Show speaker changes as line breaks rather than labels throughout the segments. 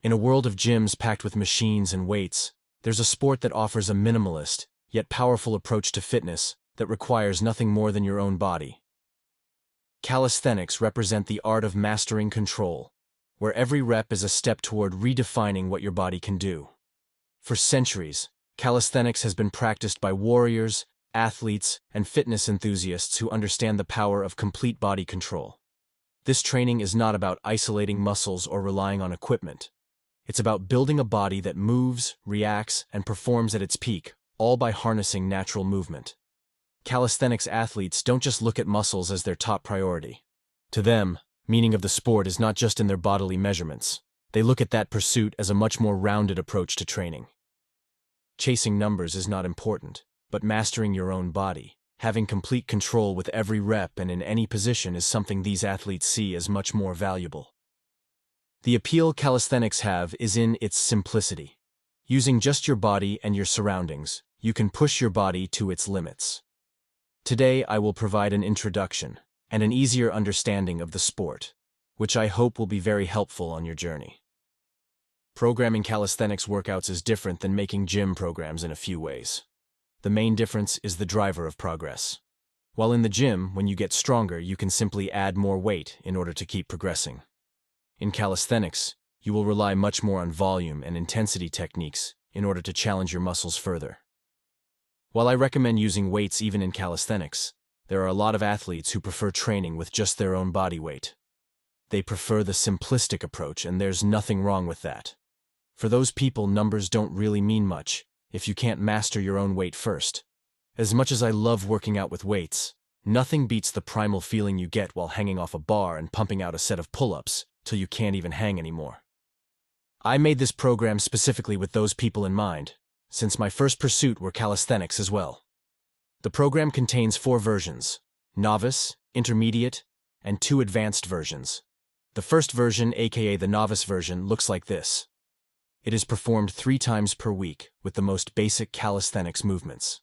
In a world of gyms packed with machines and weights, there's a sport that offers a minimalist, yet powerful approach to fitness that requires nothing more than your own body. Calisthenics represent the art of mastering control, where every rep is a step toward redefining what your body can do. For centuries, calisthenics has been practiced by warriors, athletes, and fitness enthusiasts who understand the power of complete body control. This training is not about isolating muscles or relying on equipment. It's about building a body that moves, reacts, and performs at its peak, all by harnessing natural movement. Calisthenics athletes don't just look at muscles as their top priority. To them, meaning of the sport is not just in their bodily measurements. They look at that pursuit as a much more rounded approach to training. Chasing numbers is not important, but mastering your own body, having complete control with every rep and in any position is something these athletes see as much more valuable. The appeal calisthenics have is in its simplicity. Using just your body and your surroundings, you can push your body to its limits. Today I will provide an introduction and an easier understanding of the sport, which I hope will be very helpful on your journey. Programming calisthenics workouts is different than making gym programs in a few ways. The main difference is the driver of progress. While in the gym, when you get stronger, you can simply add more weight in order to keep progressing. In calisthenics, you will rely much more on volume and intensity techniques in order to challenge your muscles further. While I recommend using weights even in calisthenics, there are a lot of athletes who prefer training with just their own body weight. They prefer the simplistic approach, and there's nothing wrong with that. For those people, numbers don't really mean much if you can't master your own weight first. As much as I love working out with weights, nothing beats the primal feeling you get while hanging off a bar and pumping out a set of pull-ups till you can't even hang anymore. I made this program specifically with those people in mind, since my first pursuit were calisthenics as well. The program contains 4 versions: Novice, Intermediate, and 2 advanced versions. The first version, aka the Novice version, looks like this. It is performed 3 times per week with the most basic calisthenics movements.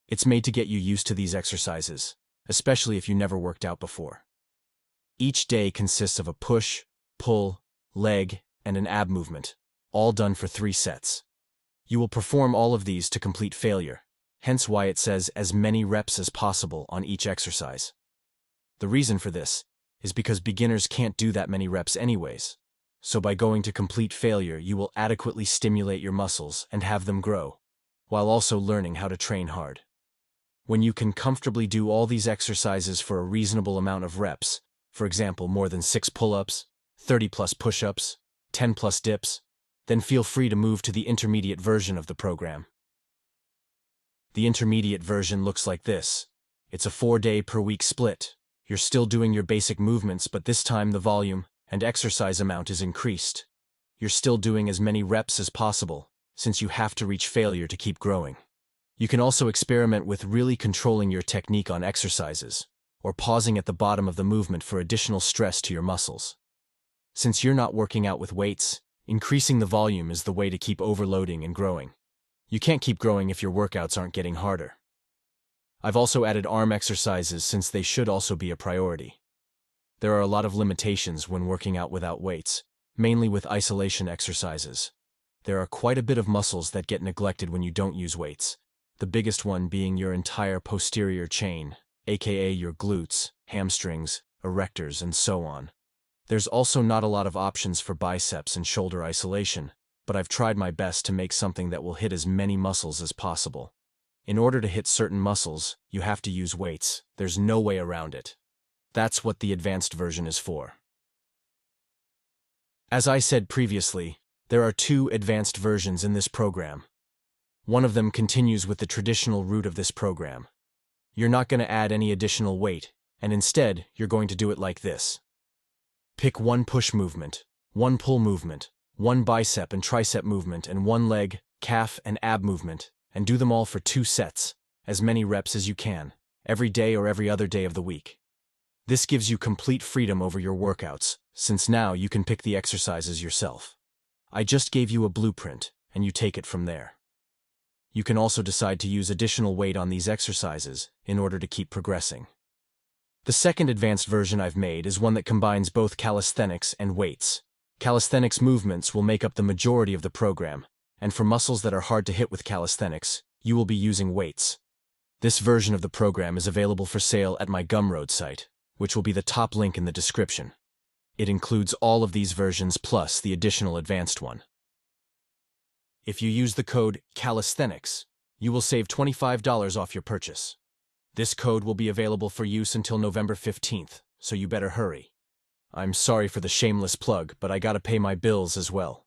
It's made to get you used to these exercises, especially if you never worked out before. Each day consists of a push, pull, leg, and an ab movement, all done for 3 sets. You will perform all of these to complete failure, hence why it says as many reps as possible on each exercise. The reason for this is because beginners can't do that many reps anyways, so by going to complete failure you will adequately stimulate your muscles and have them grow, while also learning how to train hard. When you can comfortably do all these exercises for a reasonable amount of reps, for example more than 6 pull-ups, 30+ push-ups, 10+ dips, then feel free to move to the intermediate version of the program. The intermediate version looks like this. It's a 4-day per week split. You're still doing your basic movements, but this time the volume and exercise amount is increased. You're still doing as many reps as possible, since you have to reach failure to keep growing. You can also experiment with really controlling your technique on exercises, or pausing at the bottom of the movement for additional stress to your muscles. Since you're not working out with weights, increasing the volume is the way to keep overloading and growing. You can't keep growing if your workouts aren't getting harder. I've also added arm exercises since they should also be a priority. There are a lot of limitations when working out without weights, mainly with isolation exercises. There are quite a bit of muscles that get neglected when you don't use weights, the biggest one being your entire posterior chain, aka your glutes, hamstrings, erectors, and so on. There's also not a lot of options for biceps and shoulder isolation, but I've tried my best to make something that will hit as many muscles as possible. In order to hit certain muscles, you have to use weights. There's no way around it. That's what the advanced version is for. As I said previously, there are 2 advanced versions in this program. One of them continues with the traditional route of this program. You're not going to add any additional weight, and instead, you're going to do it like this. Pick 1 push movement, 1 pull movement, 1 bicep and tricep movement, and 1 leg, calf, and ab movement, and do them all for 2 sets, as many reps as you can, every day or every other day of the week. This gives you complete freedom over your workouts, since now you can pick the exercises yourself. I just gave you a blueprint, and you take it from there. You can also decide to use additional weight on these exercises in order to keep progressing. The second advanced version I've made is one that combines both calisthenics and weights. Calisthenics movements will make up the majority of the program, and for muscles that are hard to hit with calisthenics, you will be using weights. This version of the program is available for sale at my Gumroad site, which will be the top link in the description. It includes all of these versions plus the additional advanced one. If you use the code Calisthenics, you will save $25 off your purchase. This code will be available for use until November 15th, so you better hurry. I'm sorry for the shameless plug, but I gotta pay my bills as well.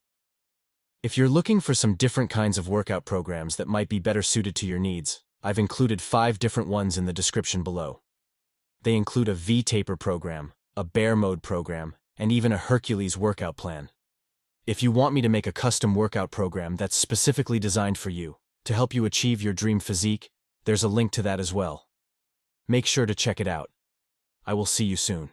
If you're looking for some different kinds of workout programs that might be better suited to your needs, I've included 5 different ones in the description below. They include a V-taper program, a bear mode program, and even a Hercules workout plan. If you want me to make a custom workout program that's specifically designed for you, to help you achieve your dream physique, there's a link to that as well. Make sure to check it out. I will see you soon.